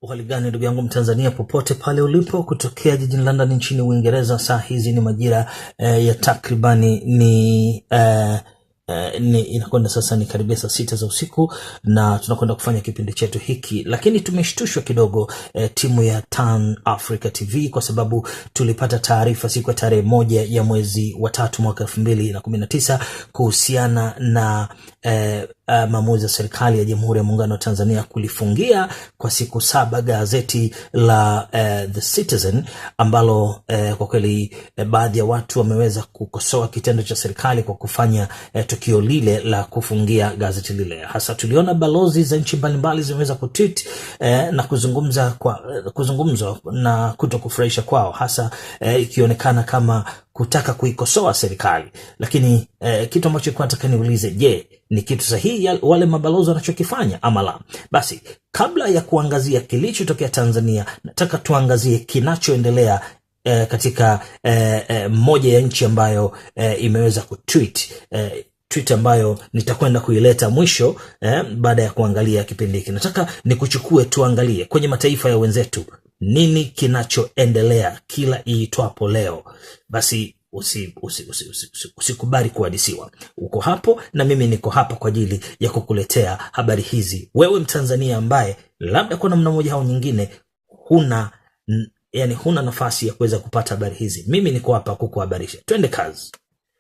Uhali gani ndugu yangu Mtanzania popote pale ulipo, kutokea jijini London nchini Uingereza. Saa hizi ni majira ya takribani inakwenda sasa ni karibia saa 6 za usiku, na tunakwenda kufanya kipindi chetu hiki, lakini tumeshtushwa kidogo timu ya Tan Africa TV, kwa sababu tulipata taarifa siku ya tarehe 1 ya mwezi wa 3 mwaka 2019 kuhusiana na maamuzi ya serikali ya Jamhuri ya Muungano wa Tanzania kulifungia kwa siku 7 gazeti la The Citizen, ambalo kwa kweli baadhi ya watu wameweza kukosoa kitendo cha serikali kwa kufanya tukio lile la kufungia gazeti lile. Hasa tuliona balozi za nchi mbalimbali zimeweza kutweet na kuzungumza na kutokufurahisha kwao, hasa ikionekana kama kutaka kuikosoa serikali. Lakini kitu ambacho nataka niulize, je, ni kitu sahihi wale mabalozi wanachokifanya ama la? Basi kabla ya kuangazia kilichotokea Tanzania, nataka tuangazie kinachoendelea katika moja ya nchi ambayo imeweza kutweet tweet ambayo nitakwenda kuileta mwisho baada ya kuangalia kipindi hiki. Nataka nikuchukue tuangalie kwenye mataifa ya wenzetu nini kinachoendelea kila iitwapo leo. Basi usikubali kuhadisiwa. Uko hapo na mimi niko hapa kwa ajili ya kukuletea habari hizi. Wewe Mtanzania ambaye labda kwa namna moja au nyingine huna nafasi ya kuweza kupata habari hizi, mimi niko hapa kukuhabarisha. Twende kazi.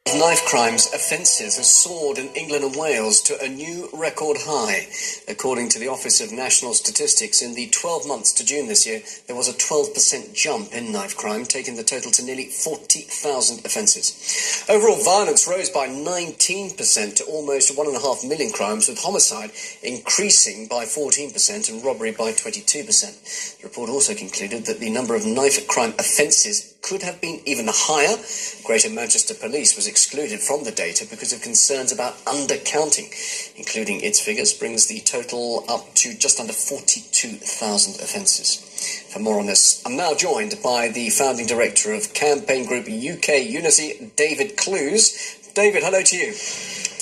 Knife crimes offences have soared in England and Wales to a new record high. According to the Office of National Statistics, in the 12 months to June this year, there was a 12% jump in knife crime, taking the total to nearly 40,000 offences. Overall violence rose by 19% to almost 1.5 million crimes, with homicide increasing by 14% and robbery by 22%. The report also concluded that the number of knife crime offences could have been even higher. Greater Manchester Police was excluded from the data because of concerns about undercounting. Including its figures brings the total up to just under 42,000 offences. For more on this, I'm now joined by the founding director of Campaign Group UK Unity, David Clues. David, hello to you.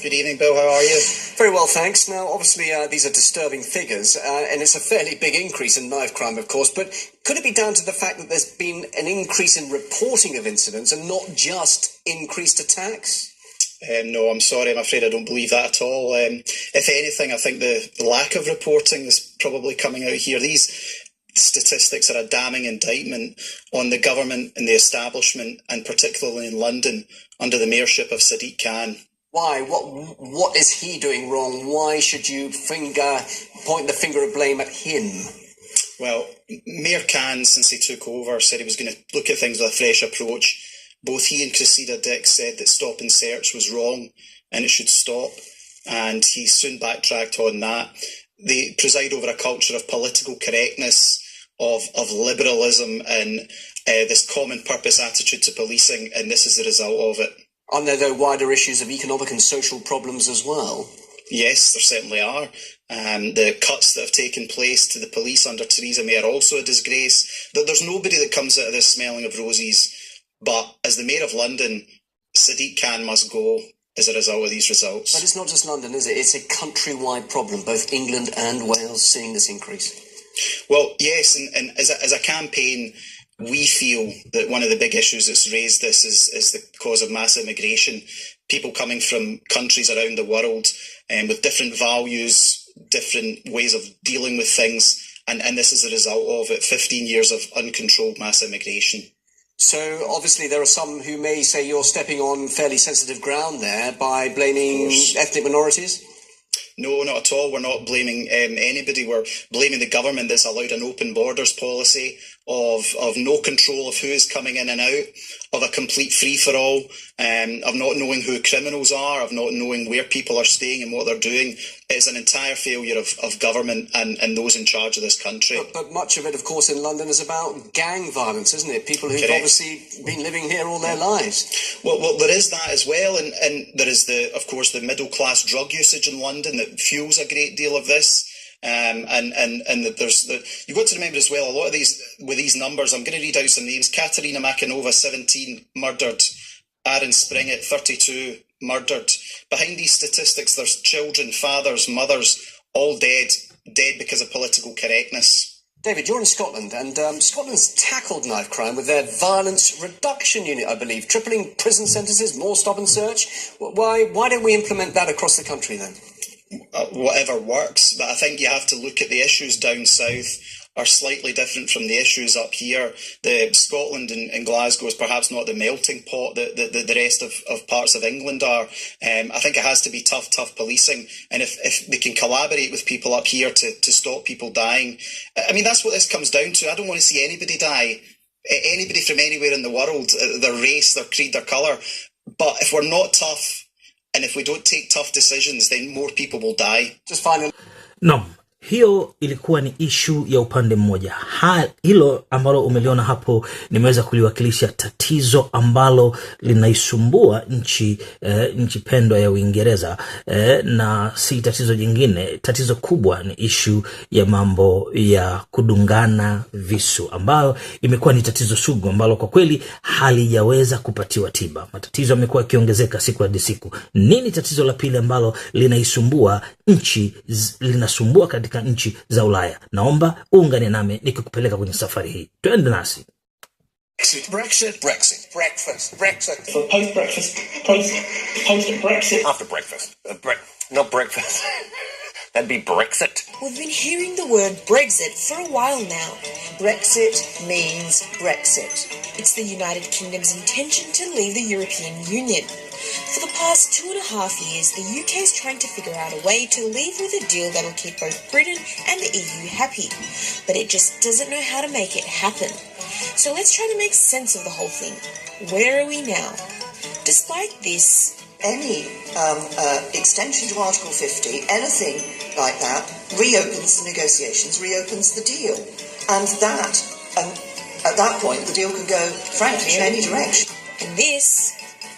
Good evening, Bill. How are you? Very well, thanks. Now, obviously, these are disturbing figures, and it's a fairly big increase in knife crime, of course, but could it be down to the fact that there's been an increase in reporting of incidents and not just increased attacks? No, I'm sorry. I'm afraid I don't believe that at all. If anything, I think the lack of reporting is probably coming out here. These statistics are a damning indictment on the government and the establishment, and particularly in London, under the mayorship of Sadiq Khan. Why? What is he doing wrong? Why should you point the finger of blame at him? Well, Mayor Khan, since he took over, said he was going to look at things with a fresh approach. Both he and Cressida Dick said that stop and search was wrong and it should stop, and he soon backtracked on that. They preside over a culture of political correctness, of liberalism, and this common purpose attitude to policing, and this is the result of it. Aren't there, though, wider issues of economic and social problems as well? Yes, there certainly are. The cuts that have taken place to the police under Theresa May are also a disgrace. There's nobody that comes out of this smelling of roses. But as the Mayor of London, Sadiq Khan must go as a result of these results. But it's not just London, is it? It's a countrywide problem, both England and Wales seeing this increase. Well, yes, and as a campaign, we feel that one of the big issues that's raised this is the cause of mass immigration. People coming from countries around the world with different values, different ways of dealing with things, and this is the result of it, 15 years of uncontrolled mass immigration. So obviously there are some who may say you're stepping on fairly sensitive ground there by blaming ethnic minorities? No, not at all. We're not blaming anybody. We're blaming the government that's allowed an open borders policy, of no control of who is coming in and out, of a complete free-for-all, of not knowing who criminals are, of not knowing where people are staying and what they're doing. It's an entire failure of government and those in charge of this country. But much of it, of course, in London is about gang violence, isn't it? People who've Correct. obviously been living here all their lives. Well, there is that as well, and there is, of course, the middle-class drug usage in London that fuels a great deal of this. And that you've got to remember as well, a lot of these numbers, I'm going to read out some names. Katerina Makanova, 17, murdered. Aaron Springett, 32, murdered. Behind these statistics, there's children, fathers, mothers, all dead because of political correctness. David, you're in Scotland, and Scotland's tackled knife crime with their violence reduction unit, I believe, tripling prison sentences, more stop and search. Why don't we implement that across the country then? Whatever works, but I think you have to look at the issues down south are slightly different from the issues up here. The Scotland and Glasgow is perhaps not the melting pot that the rest of parts of England are. I think it has to be tough policing, and if we can collaborate with people up here to stop people dying, I mean, that's what this comes down to. I don't want to see anybody die, anybody from anywhere in the world, their race, their creed, their colour. But if we're not tough, and if we don't take tough decisions, then more people will die. Just finally. No. Hiyo ilikuwa ni issue ya upande mmoja. Hilo ambalo umeliona hapo nimeweza kuliwakilisha tatizo ambalo linaisumbua nchi pendwa ya Uingereza, na si tatizo jingine. Tatizo kubwa ni issue ya mambo ya kudungana visu, ambayo imekuwa ni tatizo sugu ambalo kwa kweli halijaweza kupatiwa tiba. Matatizo yamekuwa yakiongezeka siku hadi siku. Nini tatizo la pili ambalo linasumbua linasumbua katika nchi za Ulaya? Naomba uungane nami nikikupeleka kwenye safari hii. Twende nasi. Brexit. For post-breakfast, post-Brexit. After breakfast. Not breakfast. That'd be Brexit. We've been hearing the word Brexit for a while now. Brexit means Brexit. It's the United Kingdom's intention to leave the European Union. For the past 2.5 years, the UK is trying to figure out a way to leave with a deal that'll keep both Britain and the EU happy. But it just doesn't know how to make it happen. So let's try to make sense of the whole thing. Where are we now? Despite this, any extension to Article 50, anything like that, reopens the negotiations, reopens the deal. And that, at that point, the deal can go, frankly, in any direction. And this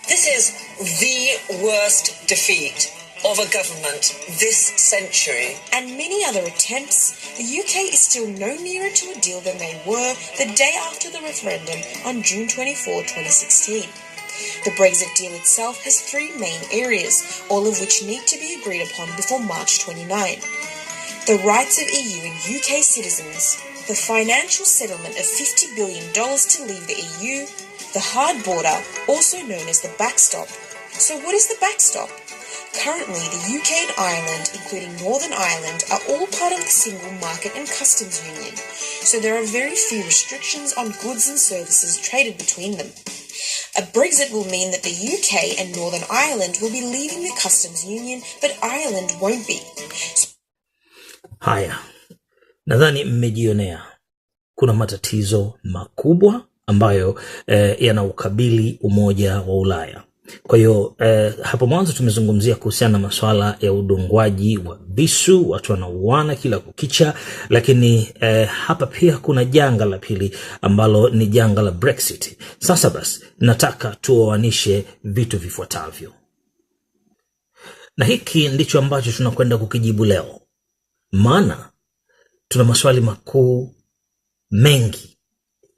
is the worst defeat of a government this century. And many other attempts, the UK is still no nearer to a deal than they were the day after the referendum on June 24, 2016. The Brexit deal itself has 3 main areas, all of which need to be agreed upon before March 29. The rights of EU and UK citizens, the financial settlement of $50 billion to leave the EU, the hard border, also known as the backstop. So what is the backstop? Currently, the UK and Ireland, including Northern Ireland, are all part of the Single Market and Customs Union, so there are very few restrictions on goods and services traded between them. A Brexit will mean that the UK and Northern Ireland will be leaving the Customs Union, but Ireland won't be. Haya, nadhani mmejionea kuna matatizo makubwa ambayo yanaukabili Umoja wa Ulaya. Kwa hiyo hapo mwanzo tumezungumzia kuhusiana na masuala ya udungwaji wa visu, watu wanauana kila kukicha, lakini hapa pia kuna janga la pili ambalo ni janga la Brexit. Sasa basi nataka tuoanishe vitu vifuatavyo, na hiki ndicho ambacho tunakwenda kukijibu leo, maana tuna maswali makuu mengi,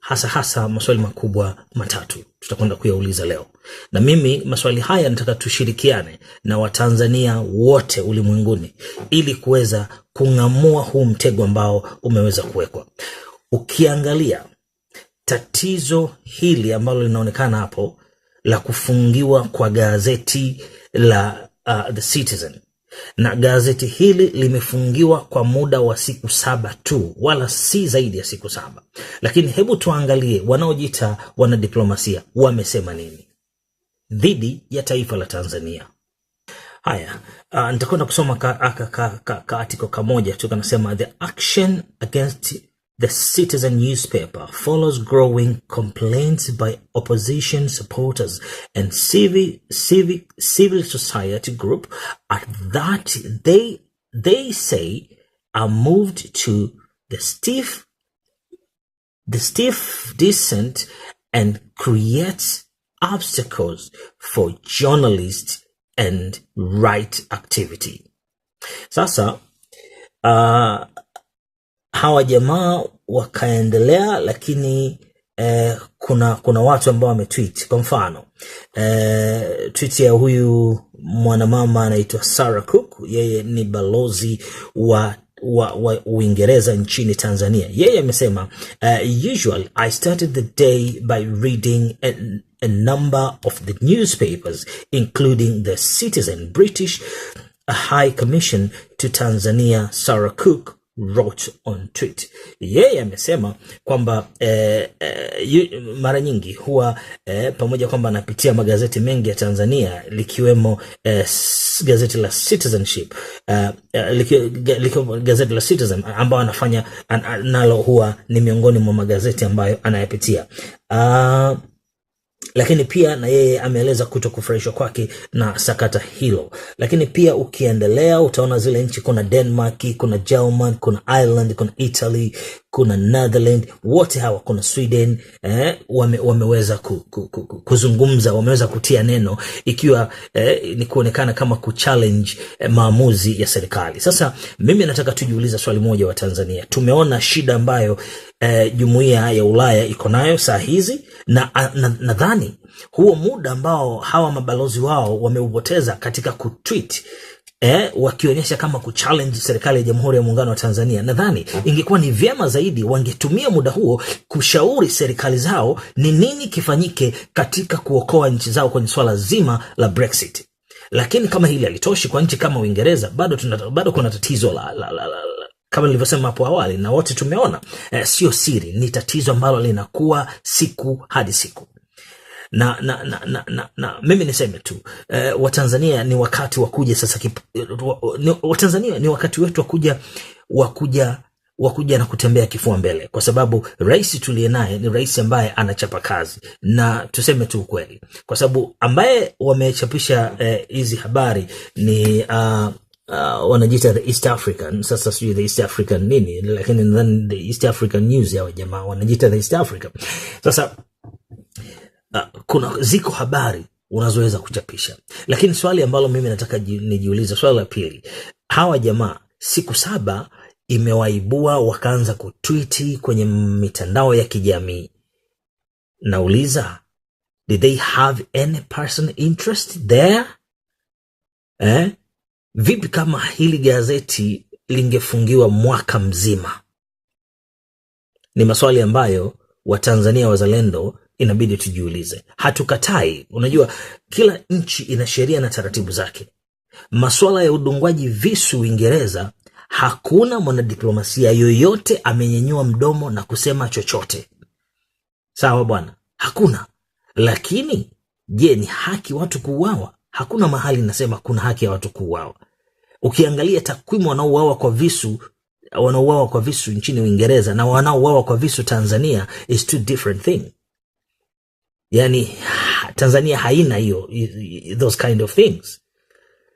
hasa maswali makubwa matatu tutakwenda kuyauliza leo. Na mimi maswali haya nataka tushirikiane na Watanzania wote ulimwenguni ili kuweza kung'amua huu mtego ambao umeweza kuwekwa. Ukiangalia tatizo hili ambalo linaonekana hapo la kufungiwa kwa gazeti la The Citizen, na gazeti hili limefungiwa kwa muda wa siku 7 tu, wala si zaidi ya siku 7. Lakini hebu tuangalie wanaojiita wanadiplomasia wamesema nini dhidi ya taifa la Tanzania. Haya, nitakwenda kusoma article kamoja tu, kanasema the action against the Citizen newspaper follows growing complaints by opposition supporters and civil society group that they say are moved to the stiff dissent and creates obstacles for journalists and right activity. Sasa hawa jamaa wakaendelea, lakini kuna watu ambao wametweet. Kwa mfano tweet ya huyu mwanamama anaitwa Sarah Cook, yeye ni balozi wa wa Uingereza nchini Tanzania. Yeye amesema usually I started the day by reading a number of the newspapers including the Citizen, British High Commission to Tanzania, Sarah Cook wrote on tweet. Yeye amesema kwamba mara nyingi huwa pamoja kwamba anapitia magazeti mengi ya Tanzania likiwemo gazeti la Citizenship, gazeti la Citizen ambao anafanya nalo huwa ni miongoni mwa magazeti ambayo anayapitia. Lakini pia na yeye ameeleza kutokufurahishwa kwake na sakata hilo. Lakini pia ukiendelea utaona zile nchi, kuna Denmark, kuna German, kuna Ireland, kuna Italy, kuna Netherlands, wote hawa, kuna Sweden, wameweza kuzungumza, wameweza kutia neno, ikiwa ni kuonekana kama kuchallenge maamuzi ya serikali. Sasa mimi nataka tujiulize swali moja wa Tanzania. Tumeona shida ambayo jumuiya ya Ulaya iko nayo saa hizi, na nadhani huo muda ambao hawa mabalozi wao wameupoteza katika kutweet wakionyesha kama kuchallenge serikali ya Jamhuri ya Muungano wa Tanzania, nadhani ingekuwa ni vyema zaidi wangetumia muda huo kushauri serikali zao ni nini kifanyike katika kuokoa nchi zao kwenye swala zima la Brexit. Lakini kama hili halitoshi kwa nchi kama Uingereza, bado kuna tatizo la kama nilivyosema hapo awali, na wote tumeona sio siri, ni tatizo ambalo linakuwa siku hadi siku. Na mimi niseme tu Watanzania ni wakati wa kuja sasa, Watanzania ni wakati wetu wa kuja na kutembea kifua mbele, kwa sababu rais tuliye naye ni rais ambaye anachapa kazi, na tuseme tu ukweli, kwa sababu ambaye wamechapisha hizi habari ni wanajiita the East African. Sasa sijui the East African nini, lakini nadhani the East African News ya jamaa wanajiita the East African. Sasa kuna ziko habari unazoweza kuchapisha, lakini swali ambalo mimi nataka nijiulize, swali la pili, hawa jamaa siku 7 imewaibua wakaanza kutweet kwenye mitandao ya kijamii. Nauliza, did they have any personal interest there? Vipi kama hili gazeti lingefungiwa mwaka mzima? Ni maswali ambayo Watanzania wazalendo inabidi tujiulize. Hatukatai, unajua kila nchi ina sheria na taratibu zake. Masuala ya udungwaji visu Uingereza, hakuna mwanadiplomasia yoyote amenyenyua mdomo na kusema chochote. Sawa bwana, hakuna. Lakini je, ni haki watu kuuawa? Hakuna mahali nasema kuna haki ya watu kuuawa. Ukiangalia takwimu wanaouawa kwa visu nchini Uingereza na wanaouawa kwa visu Tanzania is two different thing. Yani Tanzania haina hiyo those kind of things.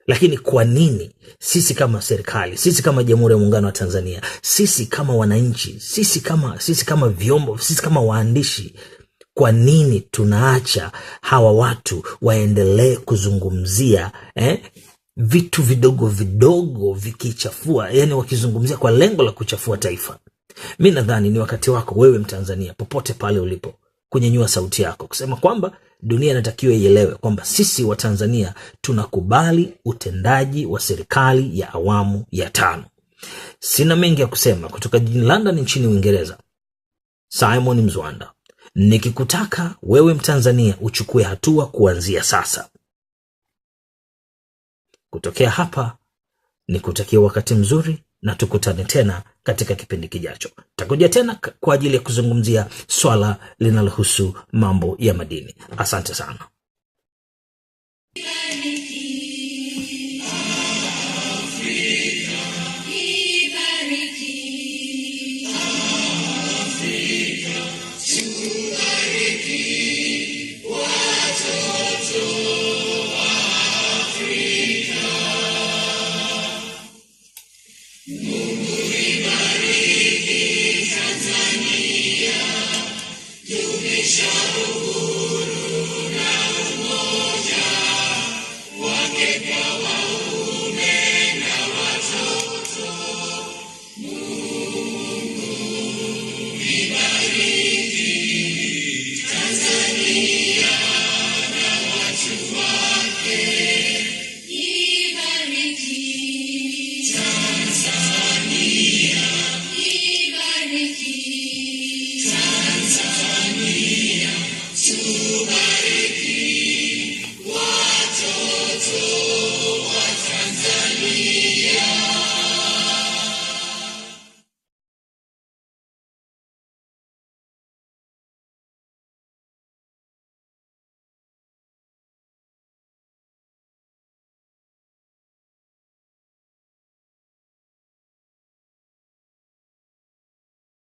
Lakini kwa nini sisi kama serikali, sisi kama Jamhuri ya Muungano wa Tanzania, sisi kama wananchi, sisi kama vyombo, sisi kama waandishi, kwa nini tunaacha hawa watu waendelee kuzungumzia vitu vidogo vidogo vikichafua, yani wakizungumzia kwa lengo la kuchafua taifa? Mimi nadhani ni wakati wako wewe Mtanzania, popote pale ulipo, kunyanyua sauti yako kusema kwamba dunia inatakiwa ielewe kwamba sisi wa Tanzania tunakubali utendaji wa serikali ya awamu ya 5. Sina mengi ya kusema kutoka jijini London nchini Uingereza. Simon Mzwanda. Nikikutaka wewe Mtanzania uchukue hatua kuanzia sasa. Kutokea hapa nikutakia wakati mzuri, na tukutane tena katika kipindi kijacho. Takuja tena kwa ajili ya kuzungumzia swala linalohusu mambo ya madini. Asante sana. Afrika.